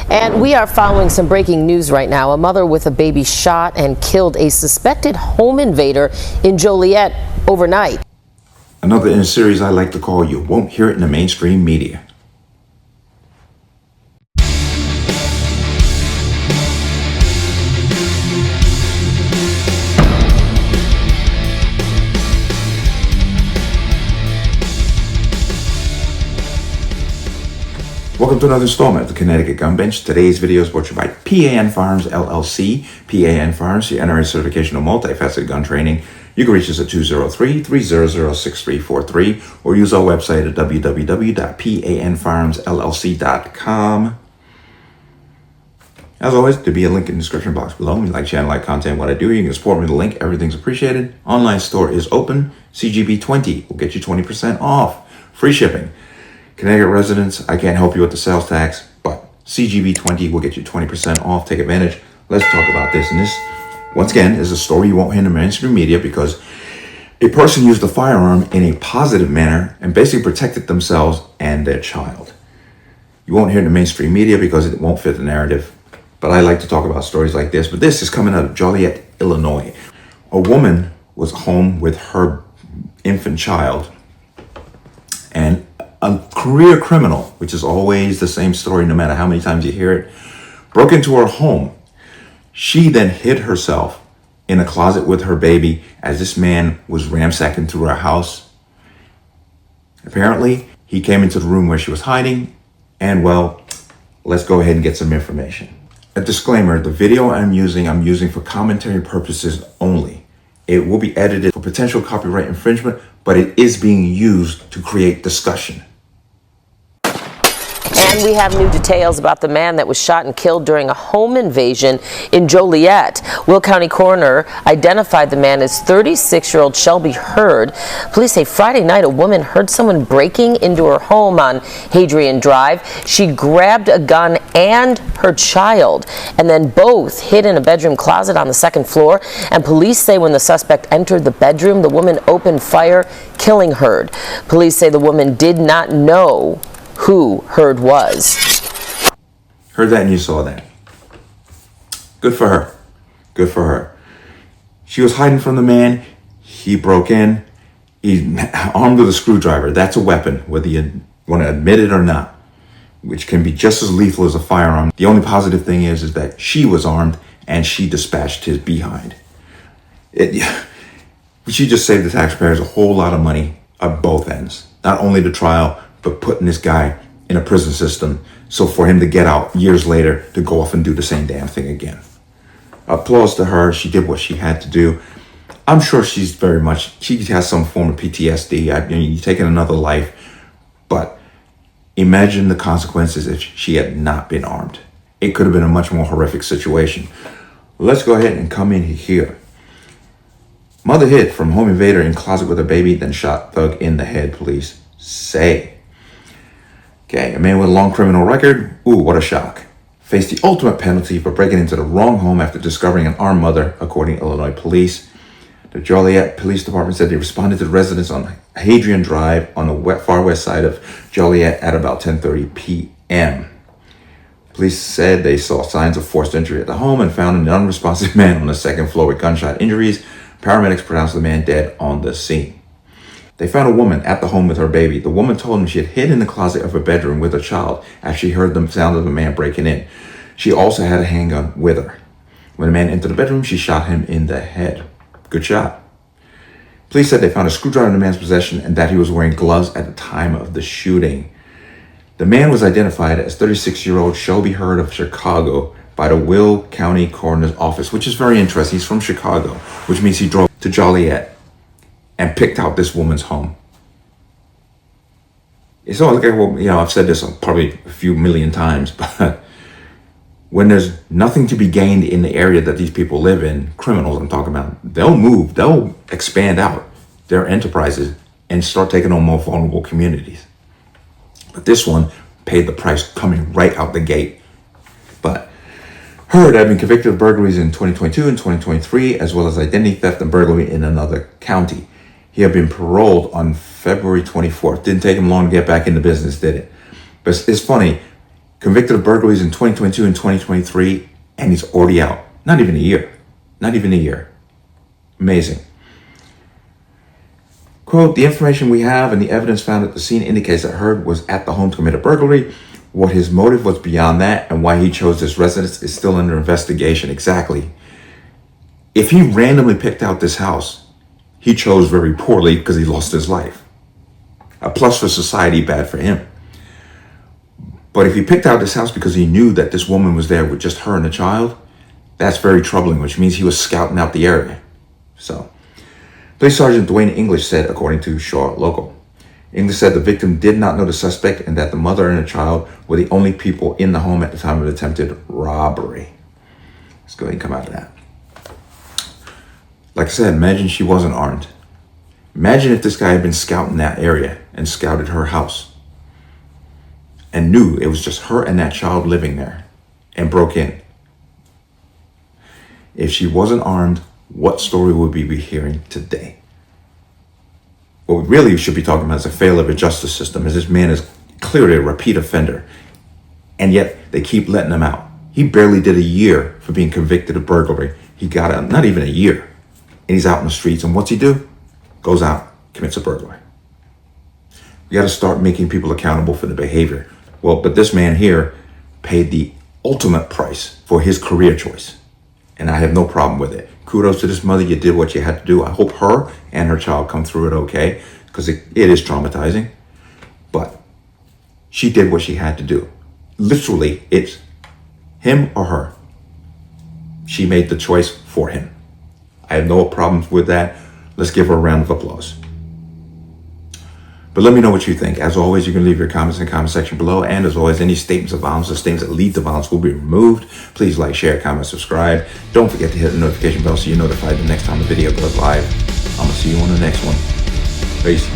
And we are following some breaking news right now. A mother with a baby shot and killed a suspected home invader in Joliet overnight. Another in a series I like to call You Won't Hear It in the Mainstream Media. Welcome to another installment of the Connecticut Gun Bench. Today's video is brought to you by P.A.N. Firearms, LLC. P.A.N. Firearms, your NRA certification of multifaceted gun training. You can reach us at 203-300-6343 or use our website at www.panfirearmsllc.com. As always, there'll be a link in the description box below. If you like channel, like content, what I do, you can support me with a link. Everything's appreciated. Online store is open. CGB20 will get you 20% off. Free shipping. Connecticut residents, I can't help you with the sales tax, but CGB20 will get you 20% off. Take advantage. Let's talk about this. And this, once again, is a story you won't hear in the mainstream media because a person used a firearm in a positive manner and basically protected themselves and their child. You won't hear in the mainstream media because it won't fit the narrative. But I like to talk about stories like this. But this is coming out of Joliet, Illinois. A woman was home with her infant child, and a career criminal, which is always the same story no matter how many times you hear it, broke into her home. She then hid herself in a closet with her baby as this man was ransacking through her house. Apparently, he came into the room where she was hiding, and well, let's go ahead and get some information. A disclaimer, the video I'm using for commentary purposes only. It will be edited for potential copyright infringement, but it is being used to create discussion. And we have new details about the man that was shot and killed during a home invasion in Joliet. Will County Coroner identified the man as 36-year-old Shelby Hurd. Police say Friday night a woman heard someone breaking into her home on Hadrian Drive. She grabbed a gun and her child, and then both hid in a bedroom closet on the second floor. And police say when the suspect entered the bedroom, the woman opened fire, killing Hurd. Police say the woman did not know who Hurd was. Heard that and you saw that. Good for her. Good for her. She was hiding from the man. He broke in. He's armed with a screwdriver. That's a weapon, whether you want to admit it or not, which can be just as lethal as a firearm. The only positive thing is that she was armed and she dispatched his behind. She just saved the taxpayers a whole lot of money at both ends. Not only the trial, but putting this guy in a prison system so for him to get out years later to go off and do the same damn thing again. Applause to her. She did what she had to do. I'm sure she has some form of PTSD. You're taking another life, but imagine the consequences if she had not been armed. It could have been a much more horrific situation. Let's go ahead and come in here. Mother hid from home invader in closet with a baby, then shot thug in the head, police say. Okay, a man with a long criminal record, ooh, what a shock, faced the ultimate penalty for breaking into the wrong home after discovering an armed mother, according to Illinois police. The Joliet Police Department said they responded to the residents on Hadrian Drive on the far west side of Joliet at about 10:30 p.m. Police said they saw signs of forced entry at the home and found an unresponsive man on the second floor with gunshot injuries. Paramedics pronounced the man dead on the scene. They found a woman at the home with her baby. The woman told them she had hid in the closet of her bedroom with her child after she heard the sound of the man breaking in. She also had a handgun with her. When the man entered the bedroom, she shot him in the head. Good shot. Police said they found a screwdriver in the man's possession and that he was wearing gloves at the time of the shooting. The man was identified as 36-year-old Shelby Hurd of Chicago by the Will County Coroner's Office, which is very interesting. He's from Chicago, which means he drove to Joliet and picked out this woman's home. It's all like, well, I've said this probably a few million times, but when there's nothing to be gained in the area that these people live in, criminals I'm talking about, they'll move, they'll expand out their enterprises and start taking on more vulnerable communities. But this one paid the price coming right out the gate. But Hurd had been convicted of burglaries in 2022 and 2023, as well as identity theft and burglary in another county. He had been paroled on February 24th. Didn't take him long to get back into business, did it? But it's funny, Convicted of burglaries in 2022 and 2023, and he's already out. Not even a year. Not even a year. Amazing. Quote, the information we have and the evidence found at the scene indicates that Heard was at the home to commit a burglary. What his motive was beyond that and why he chose this residence is still under investigation. Exactly. If he randomly picked out this house, he chose very poorly because he lost his life. A plus for society, bad for him. But if he picked out this house because he knew that this woman was there with just her and a child, that's very troubling, which means he was scouting out the area. So, Police Sergeant Dwayne English said, according to Shaw Local. English said the victim did not know the suspect and that the mother and the child were the only people in the home at the time of the attempted robbery. Let's go ahead and come out of that. Like I said, imagine she wasn't armed. Imagine if this guy had been scouting that area and scouted her house and knew it was just her and that child living there and broke in. If she wasn't armed, what story would we be hearing today? What we really should be talking about is a failure of a justice system, as this man is clearly a repeat offender, and yet they keep letting him out. He barely did a year for being convicted of burglary. He got out, not even a year, and he's out in the streets. And what's he do? Goes out, commits a burglary. We got to start making people accountable for the behavior. Well, but this man here paid the ultimate price for his career choice, and I have no problem with it. Kudos to this mother. You did what you had to do. I hope her and her child come through it okay, because it is traumatizing. But she did what she had to do. Literally, it's him or her. She made the choice for him. I have no problems with that. Let's give her a round of applause. But let me know what you think. As always, you can leave your comments in the comment section below. And as always, any statements of violence or statements that lead to violence will be removed. Please like, share, comment, subscribe. Don't forget to hit the notification bell so you're notified the next time the video goes live. I'm going to see you on the next one. Peace.